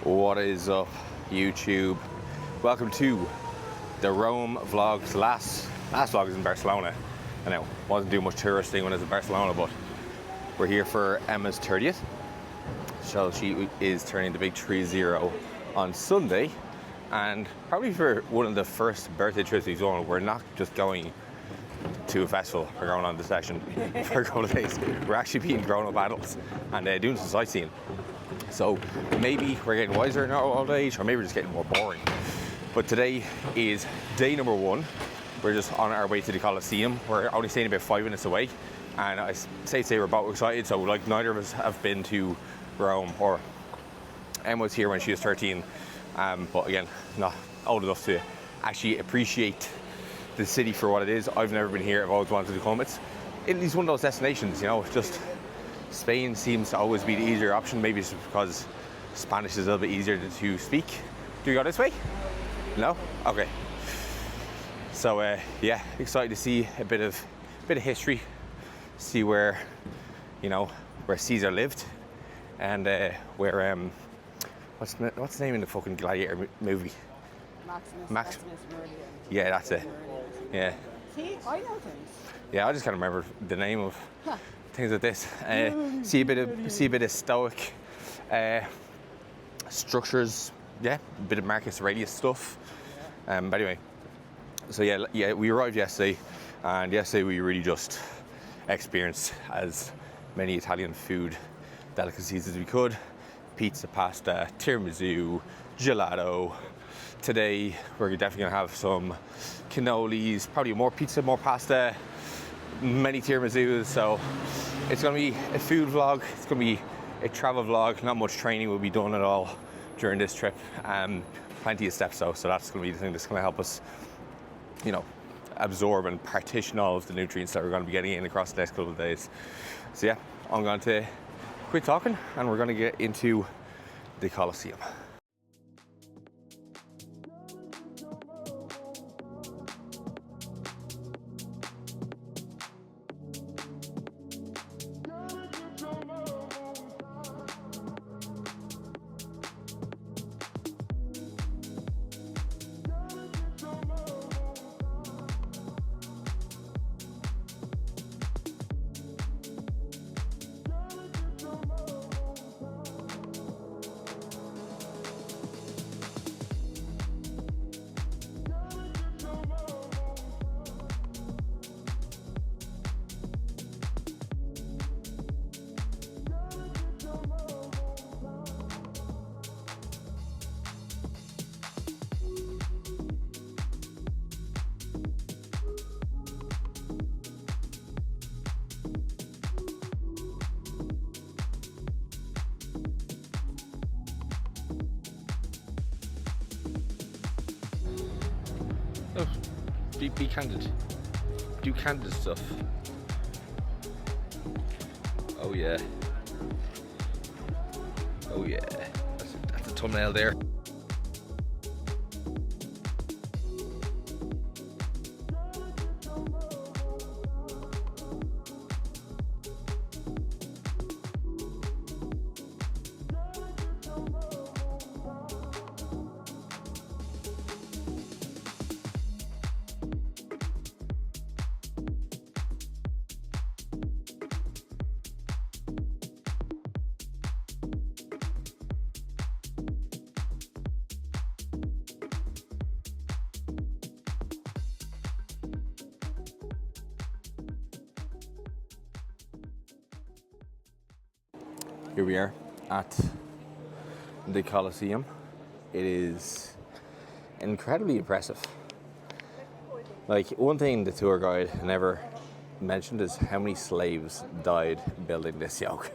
What is up, YouTube? Welcome to the Rome vlogs. Last vlog is in Barcelona. I know, wasn't doing much touristing when I was in Barcelona, but we're here for Emma's 30th. So she is turning the big 30 on Sunday, and probably for one of the first birthday trips we've done, we're not just going to a festival. We're going on this session for a couple of days. We're actually being grown-up adults and doing some sightseeing. So maybe we're getting wiser in our old age, or maybe we're just getting more boring. But today is day number 1. We're just on our way to the Coliseum. We're only staying about 5 minutes away, and I say we're both excited. So like, neither of us have been to Rome, or Emma was here when she was 13, but again, not old enough to actually appreciate the city for what it is. I've never been here. I've always wanted to come. Italy's one of those destinations, you know. It's just Spain seems to always be the easier option. Maybe it's because Spanish is a little bit easier to speak. Do we go this way? No? Okay. So yeah, excited to see a bit of history, see where, you know, where Caesar lived, and where what's the name in the fucking Gladiator movie? Maximus Meridian. Yeah, that's it. Yeah. See, I know things. Yeah, I just can't remember the name of things like this. See a bit of Stoic structures. Yeah, a bit of Marcus Aurelius stuff. But anyway, so yeah, we arrived yesterday, and yesterday we really just experienced as many Italian food delicacies as we could. Pizza, pasta, tiramisu, gelato. Today we're definitely gonna have some cannolis, probably more pizza, more pasta, many tiramisus. So it's gonna be a food vlog, it's gonna be a travel vlog. Not much training will be done at all during this trip. Plenty of steps though, so that's gonna be the thing that's gonna help us, you know, absorb and partition all of the nutrients that we're gonna be getting in across the next couple of days. So yeah, I'm going to quit talking and we're gonna get into the Coliseum. Oh, be candid. Do candid stuff. Oh yeah. Oh yeah. That's a thumbnail there. Here we are at the Coliseum. It is incredibly impressive. Like, one thing the tour guide never mentioned is how many slaves died building this yoke.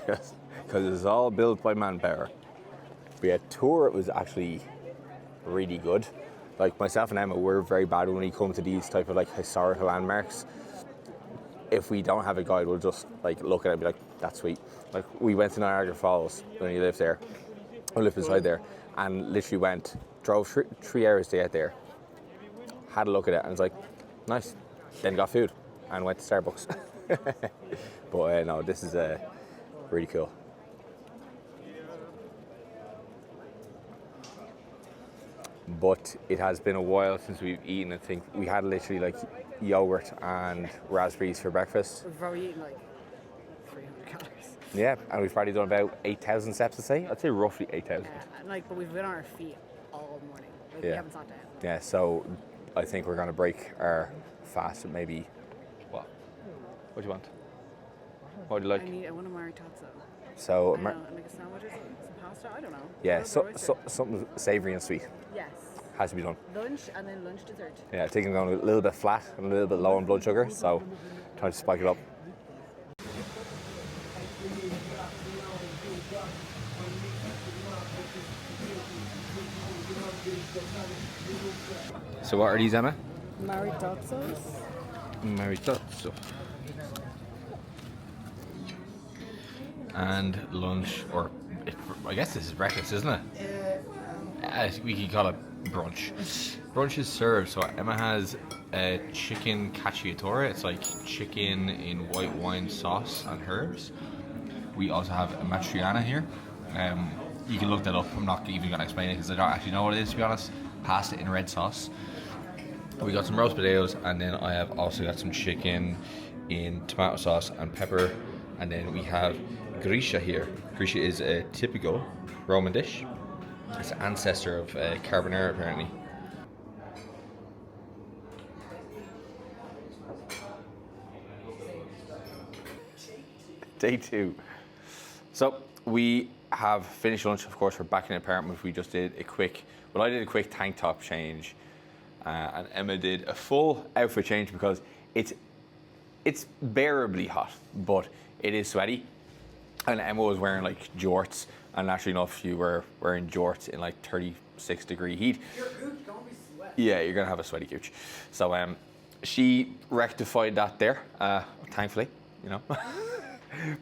Because it's all built by manpower. But yeah, tour was actually really good. Like, myself and Emma, we're very bad when we come to these type of like historical landmarks. If we don't have a guide, we'll just like look at it and be like, that's sweet. Like, we went to Niagara Falls when we lived there. We lived beside there, and literally drove 3 hours to get there. Had a look at it and was like, nice. Then got food and went to Starbucks. But no, this is really cool. but it has been a while since we've eaten. I think we had literally like yogurt and raspberries for breakfast. We've probably eaten like 300 calories. Yeah, and we've probably done about 8,000 steps, I'd say roughly 8,000. But we've been on our feet all morning. Like, Yeah. We haven't sat down. Yeah, so I think we're going to break our fast at maybe, what? What do you want? What do you like? I want a maritozzo. So, I don't know, like a sandwich or some pasta? I don't know. yeah, something savoury and sweet Yes. has to be done. Lunch and then lunch dessert. Yeah, I think I'm going a little bit flat and a little bit low on blood sugar, so trying to spike it up. So what are these, Emma? Maritozzos. Maritozzo. And lunch, or I guess this is breakfast, isn't it? We could call it brunch. Brunch is served, so Emma has a chicken cacciatore. It's like chicken in white wine sauce and herbs. We also have a matriciana here. You can look that up. I'm not even going to explain it because I don't actually know what it is, to be honest. Pasta in red sauce. We got some roast potatoes, and then I have also got some chicken in tomato sauce and pepper. And then we have grisha here. Grisha is a typical Roman dish. It's an ancestor of carbonara, apparently. Day 2. So we have finished lunch. Of course, we're back in the apartment. We just did a quick tank top change, and Emma did a full outfit change because it's bearably hot, but it is sweaty. And Emma was wearing like jorts, and naturally enough, you were wearing jorts in like 36-degree heat. Your gooch don't be sweaty. Yeah, you're gonna have a sweaty gooch. So she rectified that there, thankfully, you know.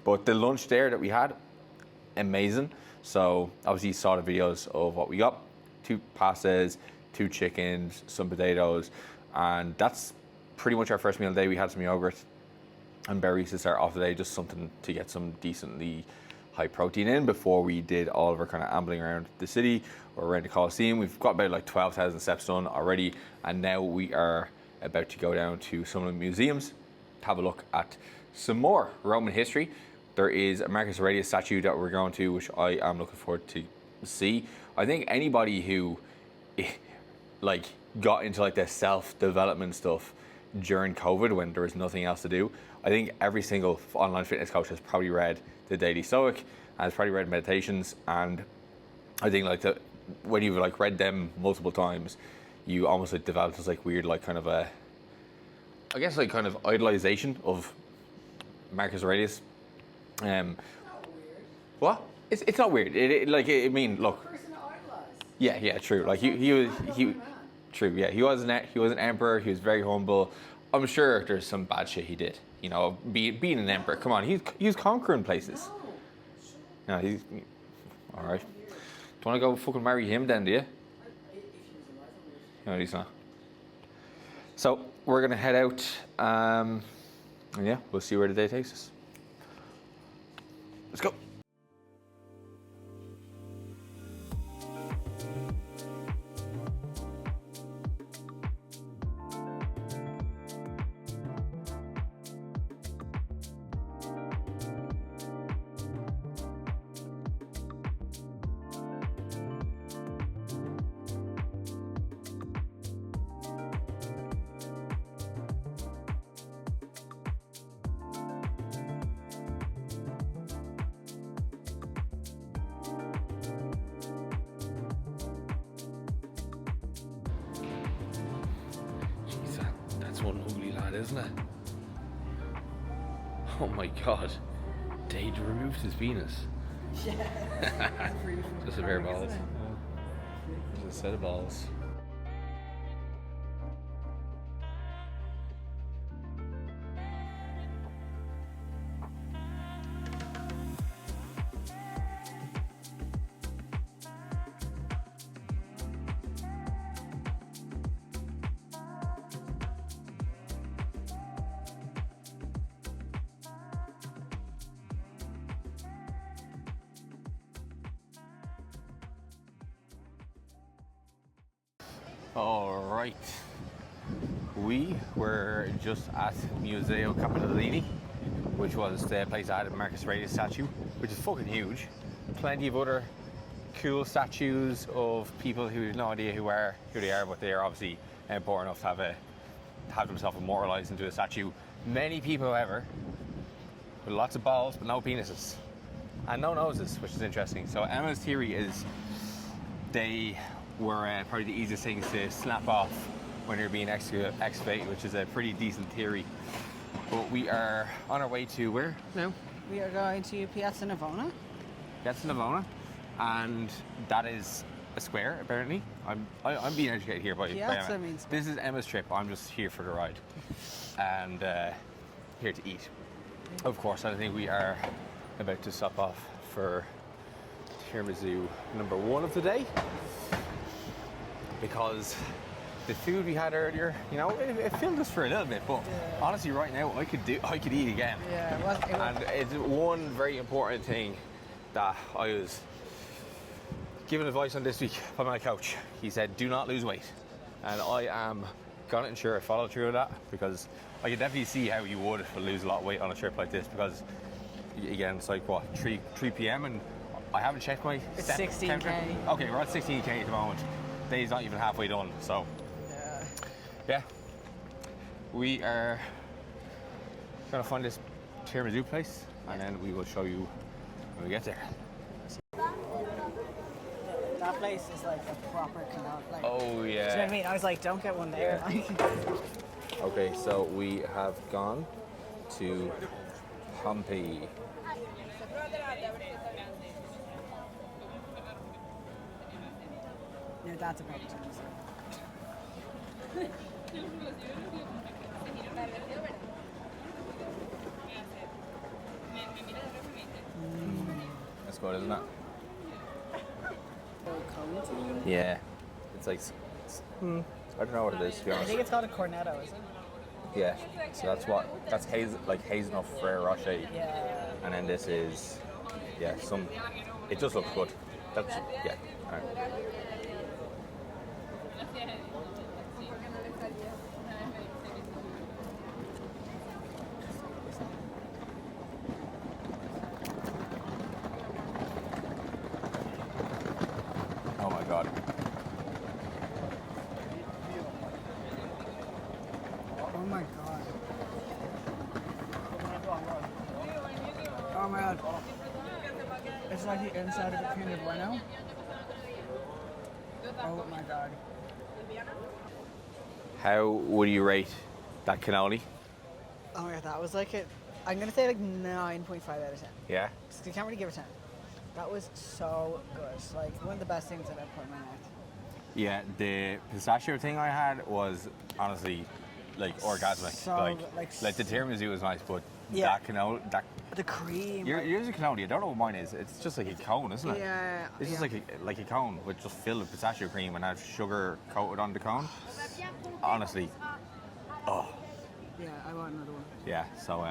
But the lunch there that we had, amazing. So obviously you saw the videos of what we got. 2 pastas, 2 chickens, some potatoes, and that's pretty much our first meal of the day. We had some yogurt and berries to start off the day, just something to get some decently high protein in before we did all of our kind of ambling around the city or around the Coliseum. We've got about like 12,000 steps done already, and now we are about to go down to some of the museums, have a look at some more Roman history. There is a Marcus Aurelius statue that we're going to, which I am looking forward to see. I think anybody who like got into like the self-development stuff during COVID when there was nothing else to do, I think every single online fitness coach has probably read the Daily Stoic and has probably read Meditations, and I think like when you've like read them multiple times, you almost like develop this like weird like kind of a, I guess like kind of idolization of Marcus Aurelius. Not weird. What? It's not weird. I mean, look. Person to idolize. Yeah, true. Like he true. Yeah, he was an emperor. He was very humble. I'm sure there's some bad shit he did. You know, being an emperor. Come on, he was conquering places. No, he's all right. Do you want to go fucking marry him then? Do you? No, he's not. So we're gonna head out. And yeah, we'll see where the day takes us. Let's go. That's one ugly lad, isn't it? Oh my god. They'd removed his penis. Yeah. Just a pair of balls. Just a set of balls. All right. We were just at Museo Capitolini, which was the place that had the Marcus Aurelius statue, which is fucking huge. Plenty of other cool statues of people who have no idea who they are, but they are obviously important enough to have themselves immortalized into a statue. Many people, however, with lots of balls but no penises and no noses, which is interesting. So Emma's theory is they were probably the easiest things to snap off when you're being excavated, which is a pretty decent theory. But we are on our way to where now? We are going to Piazza Navona. Piazza Navona, and that is a square apparently. I'm being educated here by Piazza Emma. means This is Emma's trip. I'm just here for the ride and here to eat. Of course, I think we are about to stop off for tiramisu number 1 of the day, because the food we had earlier, you know, it filled us for a little bit, but honestly right now I could eat again. Yeah, it was. And it's one very important thing that I was given advice on this week by my coach. He said, do not lose weight. And I am gonna ensure I follow through with that, because I can definitely see how you would lose a lot of weight on a trip like this, because again, it's like what, 3 p.m. and I haven't checked my It's 16K. Okay, we're at 16K at the moment. Day's not even halfway done, so yeah. We are gonna find this tiramisu place, and then we will show you when we get there. That place is like a proper canal. Like, Oh do you know what I yeah. mean? I was like, don't get one there. Okay, so we have gone to Pompeii. No, that's a proper canal. That's good, isn't it? Coliseum. Yeah. It's like, I don't know what it is, to be I honest. think it's called a cornetto, isn't it? Yeah. So that's hazelnut Ferrero Rocher. Yeah. And then this is, it just looks good. That's, yeah. All right. Oh my God. Oh my god. Oh my god. It's like the inside of a Kinder Bueno. Oh my god. How would you rate that cannoli? Oh my god, that was like I'm gonna say like 9.5 out of 10. Yeah? You can't really give it 10. That was so good. Like one of the best things I've ever put in my mouth. Yeah, the pistachio thing I had was honestly like orgasmic. So like, good, like the tiramisu was nice, but Yeah. that cannoli, The cream. yours is a cannoli. I don't know what mine is. It's just like a cone, isn't it? Yeah. This is like a cone with just filled with pistachio cream and have sugar coated on the cone. Honestly, oh Yeah, I want another one. yeah. So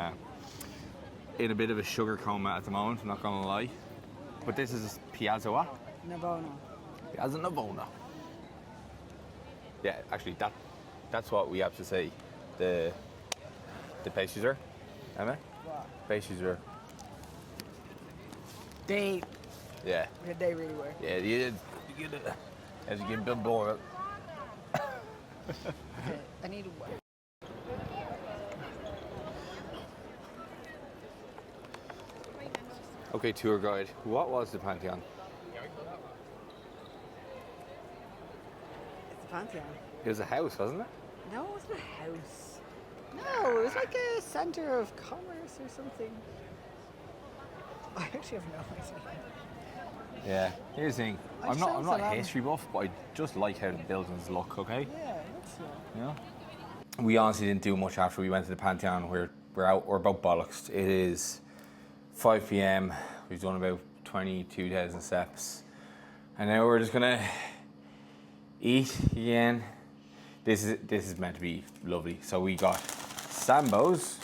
in a bit of a sugar coma at the moment. I'm not gonna lie, but this is Piazza what? Navona. Piazza Navona. Yeah, actually that's what we have to say. The pastries are, Emma? What? Pastries are. They Yeah. really were. Yeah, you did. You did. As you get Bill Boyle. Okay, I need one. Okay, tour guide. What was the Pantheon? It's a Pantheon. It was a house, wasn't it? No, it wasn't a house. No, it was like a center of commerce or something. I actually have no idea. Yeah. Here's the thing. I I'm not chose a that history buff, but I just like how the buildings look. Okay. Yeah, that's You know. We honestly didn't do much after we went to the Pantheon. We're about bollocks. It is 5 p.m. We've done about 22,000 steps, and now we're just gonna eat again. This is meant to be lovely. So we got Sambo's.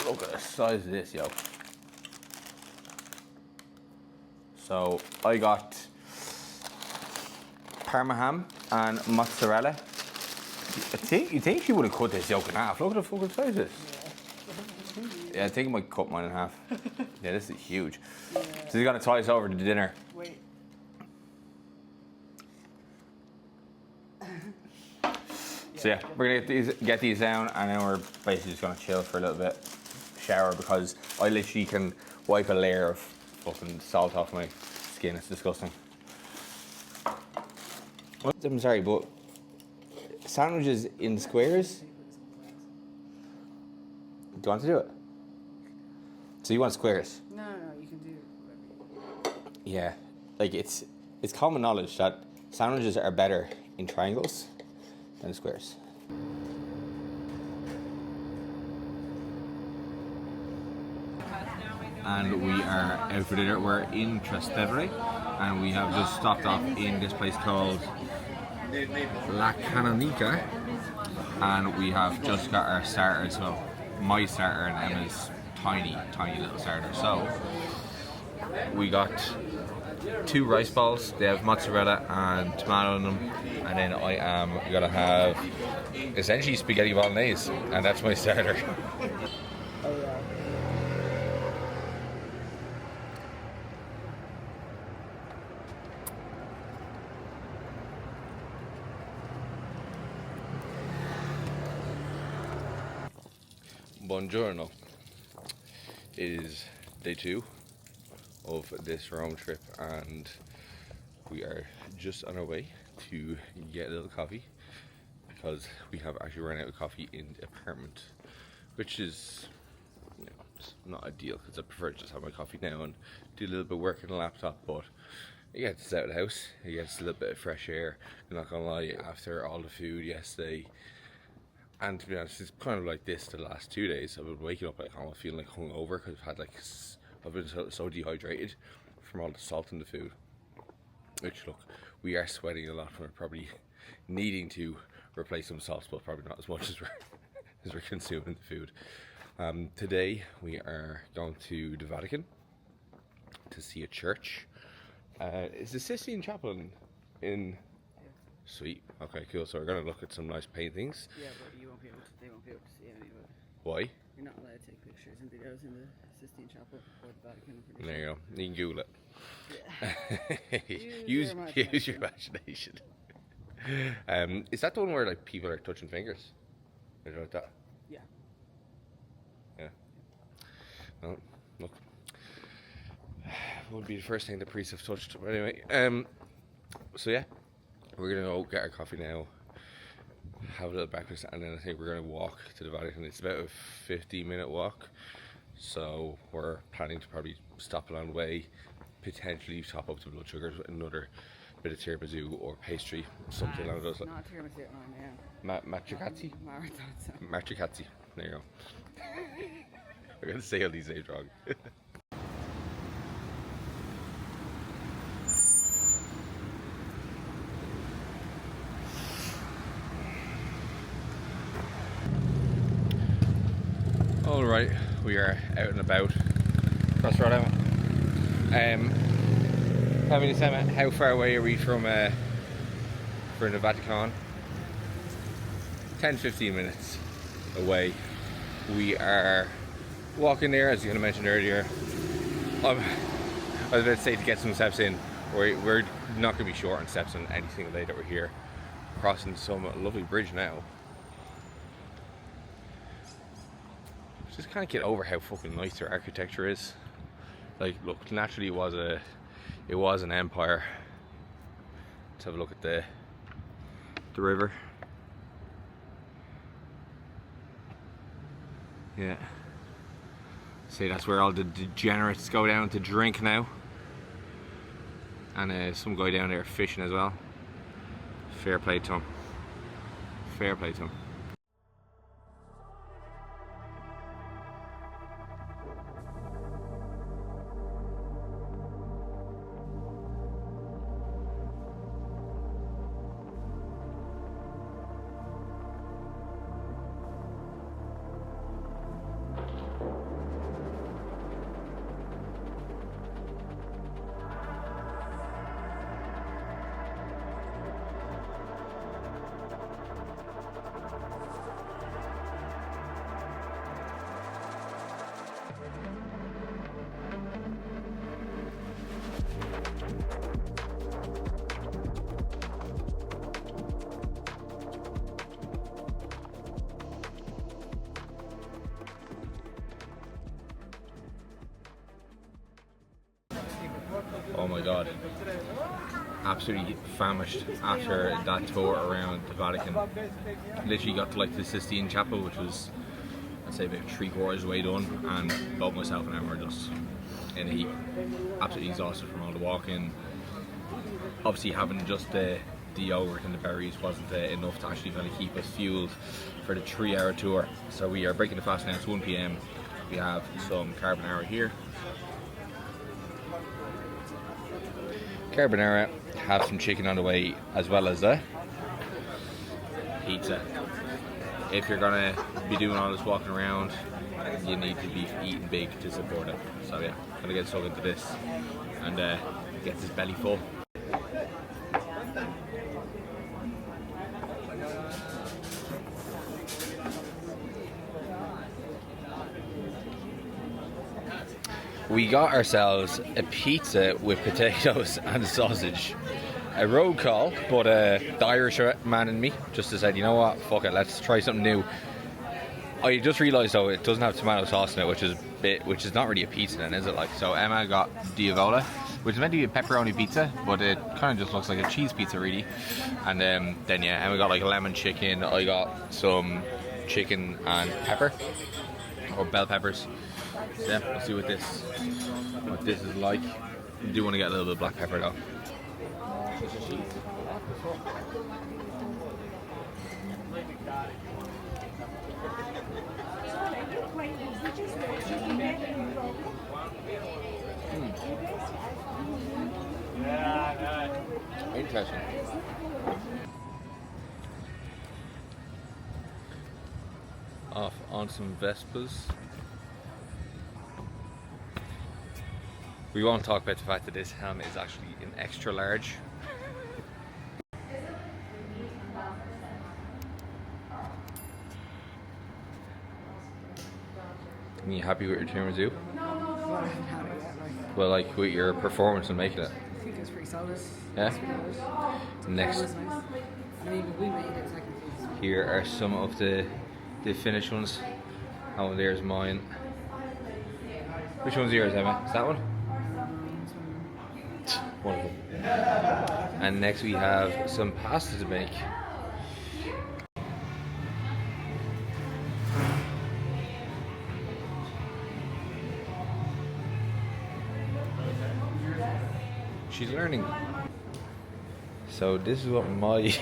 Look at the size of this, yo. So I got Parma ham and mozzarella. You think she would have cut this yolk in half? Look at the fucking size of this. Yeah, I think I might cut mine in half. Yeah, this is huge. So you're gonna tie us over to dinner. Wait. So yeah, we're gonna get these down, and then we're basically just gonna chill for a little bit, shower, because I literally can wipe a layer of fucking salt off my skin. It's disgusting. I'm sorry, but sandwiches in squares. Do you want to do it? So you want squares? No, you can do whatever. Yeah, like it's common knowledge that sandwiches are better in triangles than squares. And we are out for dinner. We're in Trastevere, and we have just stopped off in this place called La Canonica, and we have just got our starters. Well, my starter and Emma's tiny little starter. So we got 2 rice balls. They have mozzarella and tomato in them, and then I am gonna have essentially spaghetti bolognese, and that's my starter. Oh yeah. Buongiorno. It is day 2 of this Rome trip, and we are just on our way to get a little coffee, because we have actually run out of coffee in the apartment, which is, you know, it's not ideal, because I prefer to just have my coffee now and do a little bit of work on the laptop. But it gets us out of the house, it gets a little bit of fresh air. I'm not gonna lie, after all the food yesterday, and to be honest, it's kind of like this the last 2 days. I've been waking up like almost feeling like hungover, because I've been so dehydrated from all the salt in the food. Which, look, we are sweating a lot. We're probably needing to replace some salt, but probably not as much as we're consuming the food. Today we are going to the Vatican to see a church. Is the Sistine Chapel in? Sweet. Okay, cool. So we're gonna look at some nice paintings. Yeah, but they won't be able to see any of it. Why? You're not allowed to take pictures and videos in the Sistine Chapel or the Vatican. There you go. You can Google it. Yeah. use your imagination. Is that the one where like people are touching fingers? Or like that? Yeah. Yeah. No, look. Would be the first thing the priests have touched. But anyway, so yeah, we're gonna go get our coffee now, have a little breakfast, and then I think we're gonna walk to the Vatican. It's about a 15-minute walk, so we're planning to probably stop along the way, potentially top up the blood sugars with another bit of tiramisu or pastry, something along those lines. Not tiramisu, no, yeah. Matricazzi? Maritozzo. Matricazzi. There you go. I'm gonna say all these names wrong. All right, we are out and about. Cross road, Emma. Tell me this, Emma, how far away are we from the Vatican? 10-15 minutes away. We are walking there, as you mentioned earlier. I was about to say to get some steps in. We're not going to be short on steps on any single day that we're here. Crossing some lovely bridge now. Just can't get over how fucking nice their architecture is. Like, look, naturally it was an empire. Let's have a look at the river. Yeah. See, that's where all the degenerates go down to drink now. And some guy down there fishing as well. Fair play to him. Fair play to him. my god. Absolutely famished after that tour around the Vatican. Literally got to like the Sistine Chapel, which was, I'd say, about 3/4 of the way done, and about myself and Emma were just in a heap. Absolutely exhausted from all the walking. Obviously having just the yogurt and the berries wasn't enough to actually kind of keep us fueled for the 3-hour tour. So we are breaking the fast now. It's 1 p.m. We have some carbonara here. Carbonara, have some chicken on the way, as well as the pizza. If you're gonna be doing all this walking around, you need to be eating big to support it. So yeah, gonna get stuck into this and get this belly full. We got ourselves a pizza with potatoes and sausage. A road call, but the Irish man in me just decided, you know what, fuck it, let's try something new. I just realised though it doesn't have tomato sauce in it, which is not really a pizza then, is it? Like, so Emma got Diavola, which is meant to be a pepperoni pizza, but it kind of just looks like a cheese pizza really. And then yeah, Emma got like a lemon chicken. I got some chicken and pepper, or bell peppers. So yeah, let's see what this is like. I do want to get a little bit of black pepper though. Interesting. Off on some Vespas. We won't talk about the fact that this helmet is actually an extra large. Are you happy with your tiramisu? Well, I haven't had it yet. Well, like with your performance in making it. I think it's pretty solid. Yeah? It's pretty good. Next. It was nice. I mean, we made it technically. Here are some of the finished ones. Oh, there's mine. Which one's yours, Emma? Is that one? Wonderful. And next we have some pasta to make. She's learning. So this is what my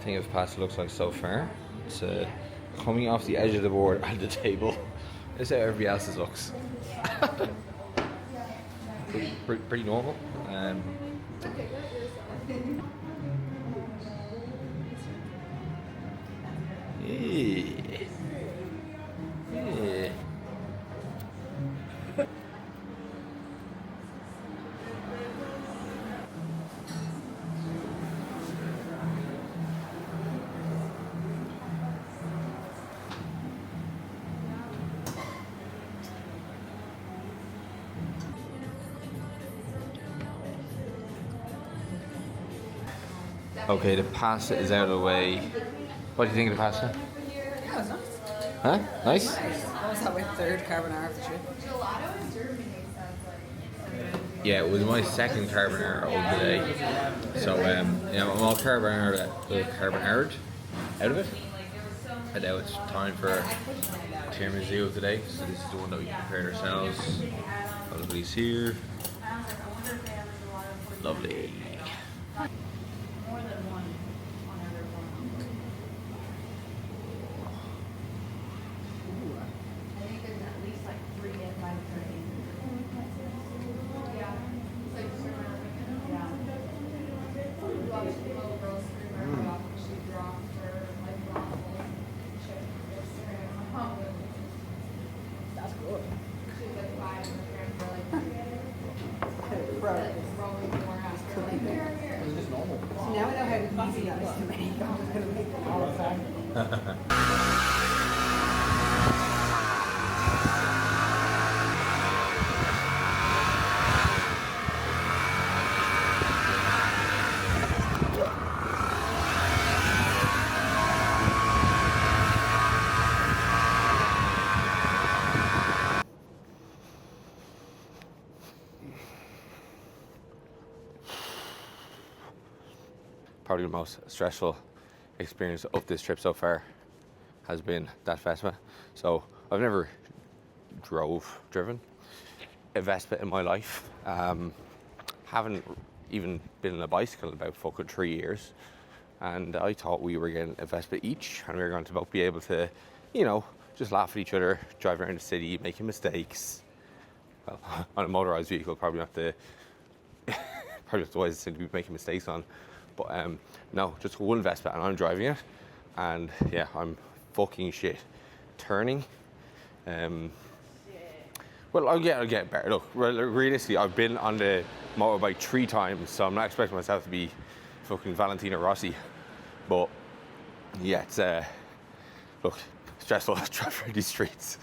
thing of pasta looks like so far. It's coming off the edge of the board at the table. This is how everybody else's looks. pretty normal. Yeah. Yeah. Okay, the pasta is out of the way. What do you think of the pasta? Yeah, it was nice. Huh? Nice? What was that, my third carbonara of the trip? Yeah, it was my second carbonara of the day. So, I'm all carbonara out of it. And now it's time for tiramisu of the day. So this is the one that we prepared ourselves. All of these here. Lovely. That's good. So now I know how easy that is to make. I'm just going to make it all the time. probably the most stressful experience of this trip so far has been that Vespa. So I've never driven a Vespa in my life. Haven't even been on a bicycle in about fucking 3 years. And I thought we were getting a Vespa each, and we were going to both be able to, you know, just laugh at each other, drive around the city, making mistakes. Well, on a motorised vehicle, probably not the wisest thing to be making mistakes on. But no, just one Vespa, and I'm driving it, and yeah, I'm fucking shit turning. Well, I'll get better. Look, realistically, I've been on the motorbike 3 times, so I'm not expecting myself to be fucking Valentino Rossi. But yeah, it's look, stressful driving through these streets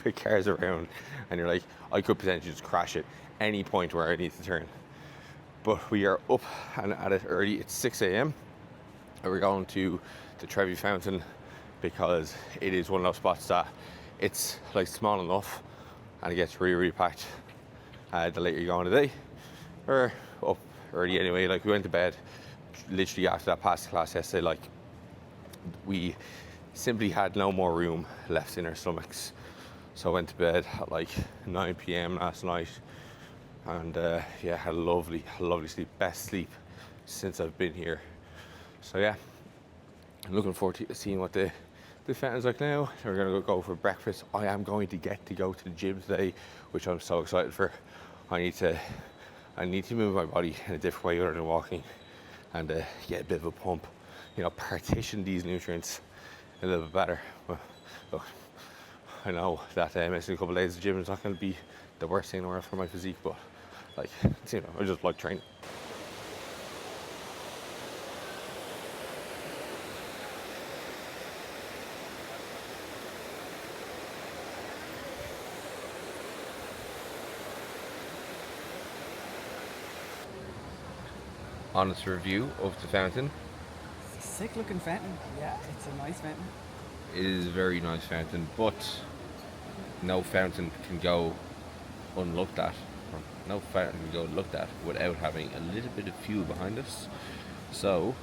with cars around, and you're like, I could potentially just crash at any point where I need to turn. But we are up and at it early. It's 6 a.m. and we're going to the Trevi Fountain because it is one of those spots that it's like small enough and it gets really packed the later you go on the day. We're up early anyway. Like, we went to bed literally after that pasta class yesterday. Like, we simply had no more room left in our stomachs, so I went to bed at like 9 p.m. last night, and yeah, had a lovely sleep, best sleep since I've been here. So yeah, I'm looking forward to seeing what the fountain's like now. We're gonna go for breakfast. I am going to get to go to the gym today, which I'm so excited for. I need to move my body in a different way other than walking, and get a bit of a pump, you know, partition these nutrients a little bit better. Well, look, I know that missing a couple of days of the gym is not going to be the worst thing in the world for my physique, but like, you know, I just like training. Honest review of the fountain. It's a sick looking fountain. Yeah, it's a nice fountain. It is a very nice fountain, but no fountain can go unlooked at. No fountain can go looked at without having a little bit of fuel behind us. So,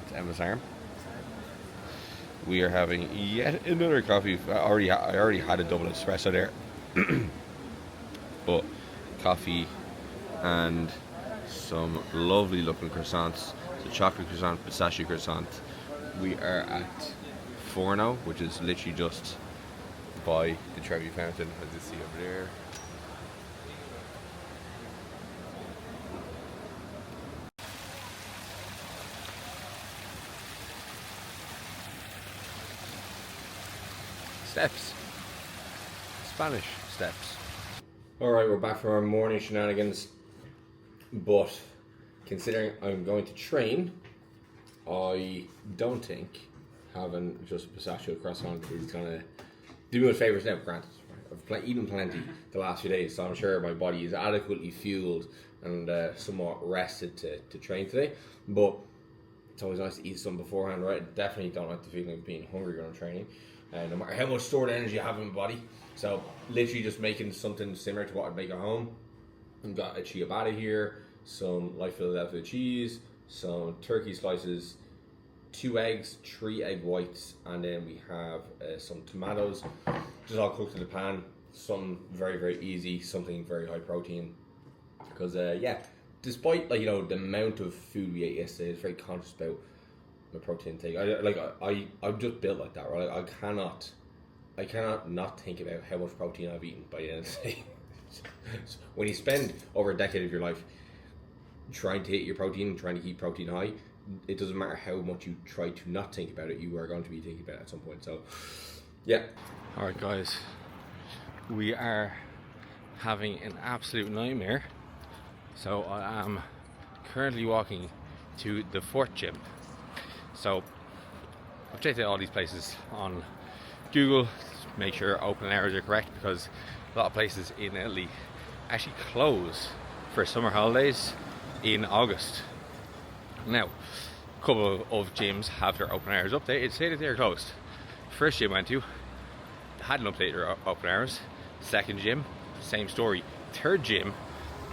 it's Emma's arm. We are having yet another coffee. I already had a double espresso there, but coffee and some lovely looking croissants. It's a chocolate croissant, pistachio croissant. We are at Forno, which is literally just by the Trevi Fountain, as you see over there. Steps. Spanish steps. Alright, we're back from our morning shenanigans. But considering I'm going to train, I don't think having just a pistachio croissant is going to do me a favour now. Granted, I've eaten plenty the last few days, so I'm sure my body is adequately fueled and somewhat rested to train today. But it's always nice to eat some beforehand, right? I definitely don't like the feeling of being hungry when I'm training, no matter how much stored energy I have in my body. So literally just making something similar to what I'd make at home. I've got a ciabatta here, some light Philadelphia cheese, some turkey slices, 2 eggs, 3 egg whites, and then we have some tomatoes, just all cooked in the pan. Something very easy, something very high protein. Because yeah, despite, like, you know, the amount of food we ate yesterday, I was very conscious about my protein intake. I'm just built like that, right? I cannot not think about how much protein I've eaten by the end of the day. So when you spend over a decade of your life trying to hit your protein, trying to keep protein high, it doesn't matter how much you try to not think about it, you are going to be thinking about it at some point. So yeah. Alright guys, we are having an absolute nightmare. So I am currently walking to the Fort Gym. So I've checked out all these places on Google to make sure open hours are correct, because a lot of places in Italy actually close for summer holidays in August. Now, a couple of gyms have their open hours updated. It say that they're closed. First gym I went to hadn't updated their open hours. Second gym, same story. Third gym,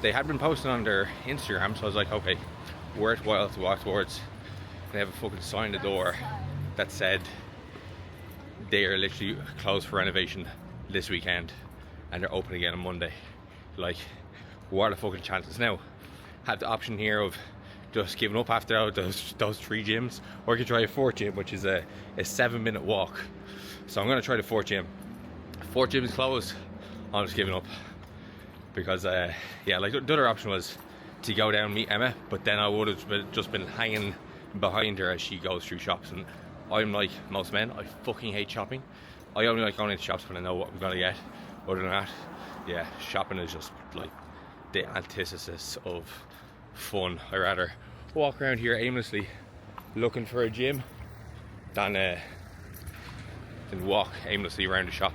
they had been posting on their Instagram, so I was like, okay, worthwhile to walk towards. They have a fucking sign at the door that said they are literally closed for renovation this weekend and they're open again on Monday. Like, what are the fucking chances? Now, have the option here of just giving up after those 3 gyms, or you could try a 4th gym, which is a 7-minute walk. So I'm gonna try the 4th gym. 4th gym is closed. I'm just giving up because yeah, like the other option was to go down and meet Emma, but then I would have just been hanging behind her as she goes through shops, and I'm like most men, I fucking hate shopping. I only like going into shops when I know what I'm gonna get. Other than that, yeah, shopping is just like the antithesis of fun. I rather walk around here aimlessly looking for a gym than walk aimlessly around the shop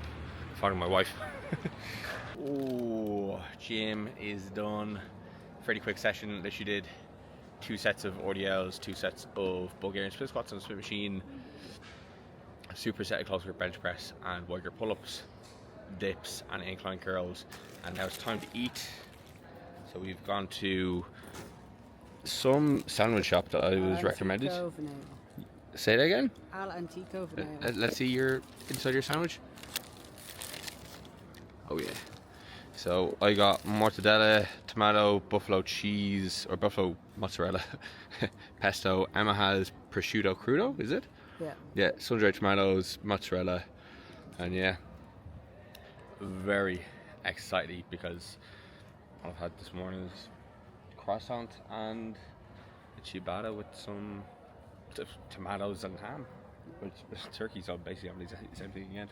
finding my wife. Oh, gym is done. Pretty quick session that she did. 2 sets of RDLs, 2 sets of Bulgarian split squats on the split machine, a superset of close grip bench press and wide grip pull-ups, dips and incline curls. And now it's time to eat. So we've gone to some sandwich shop that I was recommended. Say that again? Al Antico Vanilla. Let's see your inside your sandwich. Oh yeah. So I got mortadella, tomato, buffalo cheese, or buffalo mozzarella, pesto. Emma has prosciutto crudo, is it? Yeah. Yeah, sun-dried tomatoes, mozzarella, and yeah, very excited because I've had this morning's croissant and a ciabatta with some tomatoes and ham, which is turkey, so basically I'm the same thing again.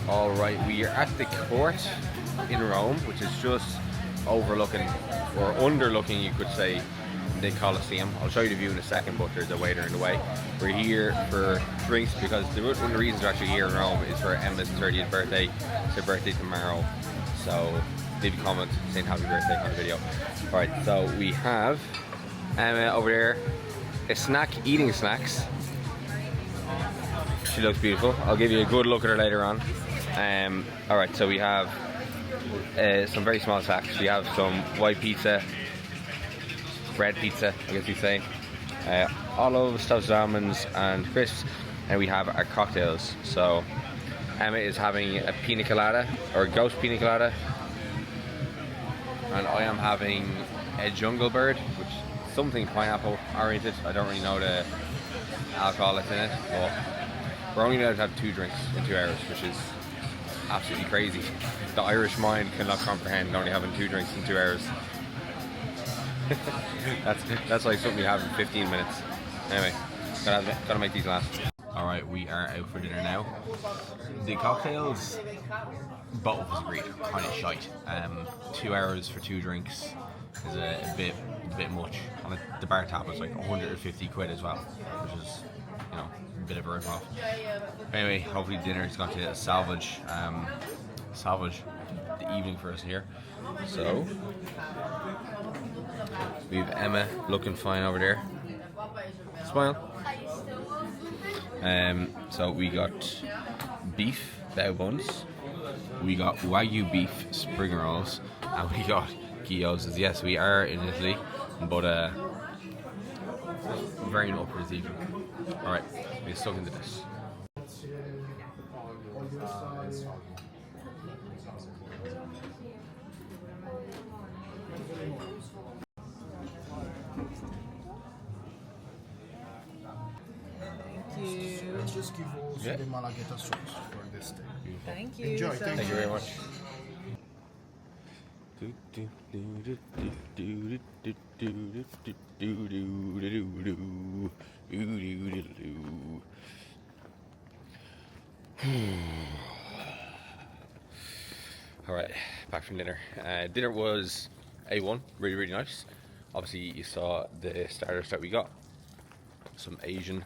Alright, we are at the court in Rome, which is just overlooking, or underlooking you could say, the Coliseum. I'll show you the view in a second, but there's a waiter in the way. We're here for drinks because one of the reasons we're actually here in Rome is for Emma's 30th birthday. It's her birthday tomorrow, so leave a comment saying happy birthday on the video. Alright, so we have Emma over there, eating snacks. She looks beautiful. I'll give you a good look at her later on. Alright, so we have some very small snacks. We have some white pizza, bread pizza, I guess you'd say, olives, toasted almonds and crisps, and we have our cocktails. So Emma is having a pina colada, or a ghost pina colada, and I am having a jungle bird, which is something pineapple oriented. I don't really know the alcohol that's in it, but we're only allowed to have 2 drinks in 2 hours, which is absolutely crazy. The Irish mind cannot comprehend only having 2 drinks in 2 hours. that's like something you have in 15 minutes. Anyway, gotta make these last. Alright, we are out for dinner now. The cocktails, both of us agreed, are kind of shite. 2 hours for 2 drinks is a bit much. And the bar tab was like 150 quid as well, which is, you know, a bit of a rip-off. Anyway, hopefully dinner is going to salvage the evening for us here. So we have Emma looking fine over there. Smile. So we got beef bao buns, we got Wagyu beef spring rolls, and we got gyozas. Yes, we are in Italy, but very up for this evening. Alright, we're stuck into this. Let's just give also the malagueta sauce for this thing. Thank you. Enjoy. So Thank you very much. Alright, back from dinner. Dinner was A1, really nice. Obviously you saw the starters that we got. Some Asian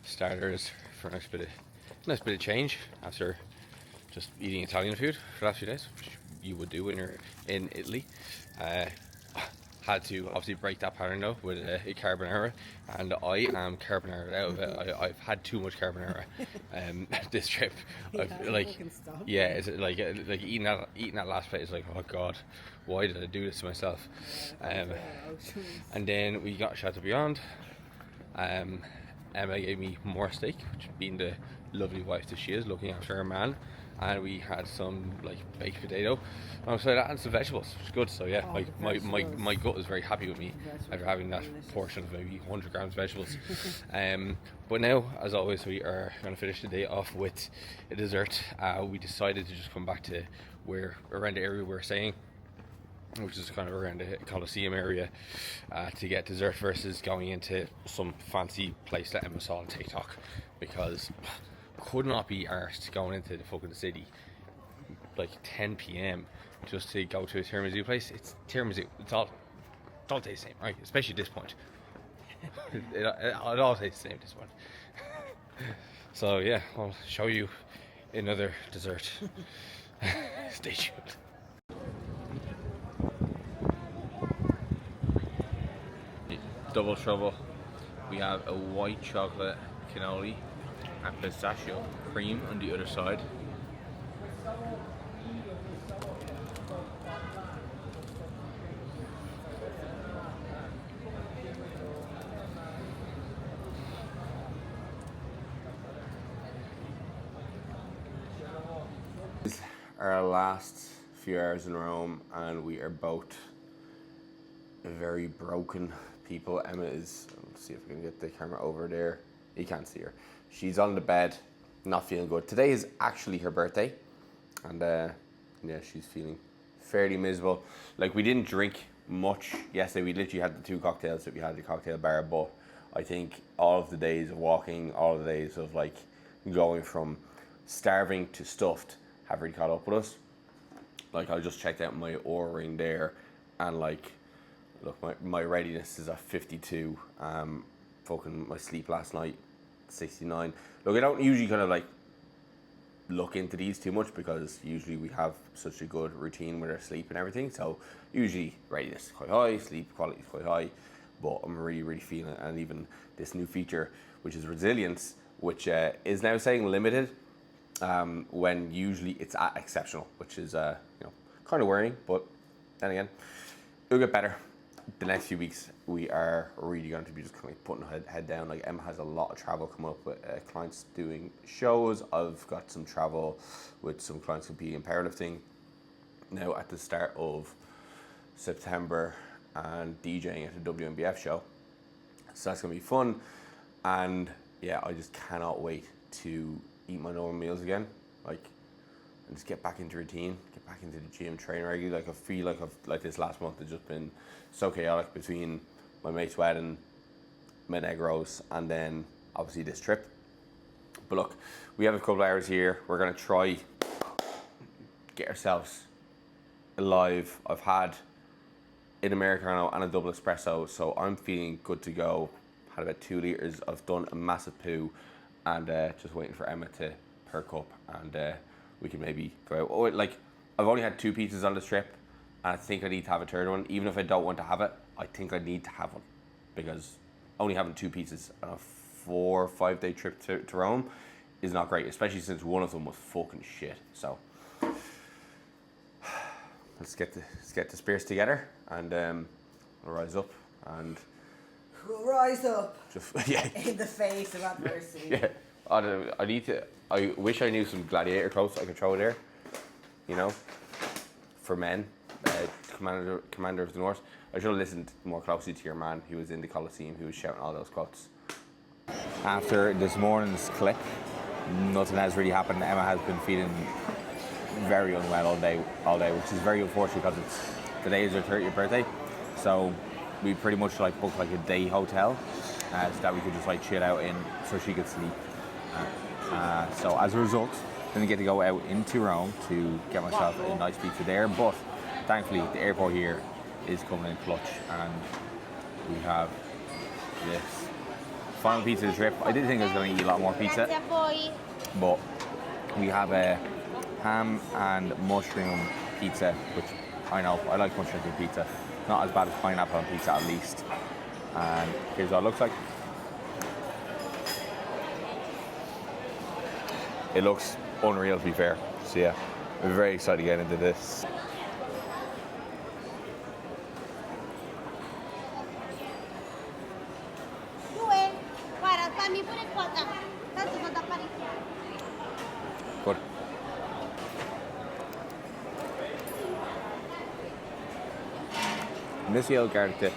starters for a nice bit of change after just eating Italian food for the last few days, which you would do when you're in Italy. had to obviously break that pattern though with a carbonara, and I am carbonara out of it. I've had too much carbonara this trip. Yeah, it's like eating that last plate is like, oh god, why did I do this to myself? And then we got Chateau Beyond. Emma gave me more steak, which being the lovely wife that she is, looking after her man. And we had some like baked potato, so that and some vegetables, which is good. So yeah, my gut is very happy with me after having that portion of maybe 100 grams of vegetables. But now, as always, we are going to finish the day off with a dessert. We decided to just come back to around the area we were staying, which is kind of around the Coliseum area, to get dessert versus going into some fancy place that Emma saw on TikTok, because could not be arsed going into the fucking city like 10 p.m. just to go to a tiramisu place. It's tiramisu. It all tastes the same, right? Especially at this point. it all tastes the same at this point. So yeah, I'll show you another dessert. Stay tuned. Double trouble. We have a white chocolate cannoli and pistachio cream on the other side. These are our last few hours in Rome, and we are both very broken people. Emma is, let's see if we can get the camera over there. You can't see her. She's on the bed, not feeling good. Today is actually her birthday, and yeah, she's feeling fairly miserable. Like, we didn't drink much yesterday. We literally had the 2 cocktails that we had at the cocktail bar, but I think all of the days of walking, all of the days of like going from starving to stuffed have really caught up with us. Like, I just checked out my Oura ring there, and like, look, my readiness is at 52. Fucking my sleep last night, 69. Look, I don't usually kind of like look into these too much, because usually we have such a good routine with our sleep and everything. So usually readiness is quite high, sleep quality is quite high, but I'm really feeling it. And even this new feature, which is resilience, which is now saying limited, when usually it's at exceptional, which is kind of worrying. But then again, it'll get better. The next few weeks we are really going to be just kind of putting head down. Like, Emma has a lot of travel coming up with clients doing shows. I've got some travel with some clients competing in powerlifting now at the start of September, and DJing at the WNBF show. So that's going to be fun. And yeah, I just cannot wait to eat my normal meals again. Like, and just get back into routine, get back into the gym, train regularly. Like, I feel like this last month has just been so chaotic between my mate's wedding, my egg roast, and then obviously this trip. But look, we have a couple of hours here. We're gonna try get ourselves alive. I've had an Americano and a double espresso, so I'm feeling good to go. Had about 2 liters. I've done a massive poo, and just waiting for Emma to perk up, and we can maybe go out. Oh, like, I've only had 2 pizzas on this trip, and I think I need to have a third one. Even if I don't want to have it, I think I need to have one, because only having 2 pizzas on a 4 or 5 day trip to Rome is not great, especially since one of them was fucking shit. So let's get the spirits together, and we'll rise up, and We'll rise up just yeah in the face of adversity. yeah. I wish I knew some gladiator clothes I could throw there, you know, for men. Commander of the North. I should have listened more closely to your man who was in the Coliseum, who was shouting all those quotes. After this morning's clip, nothing has really happened. Emma has been feeling very unwell all day, which is very unfortunate, because today is her 30th birthday. So we pretty much like booked like a day hotel, so that we could just like chill out in, so she could sleep. So as a result, didn't get to go out into Rome to get myself a nice pizza there, but thankfully the airport here is coming in clutch, and we have this final pizza of the trip. I did think I was going to eat a lot more pizza, but we have a ham and mushroom pizza, which I know I like mushroom pizza, Not as bad as pineapple on pizza, at least. And here's what it looks like. It looks unreal, to be fair. So yeah, we're very excited to get into this. Good. And this yellow garlic dip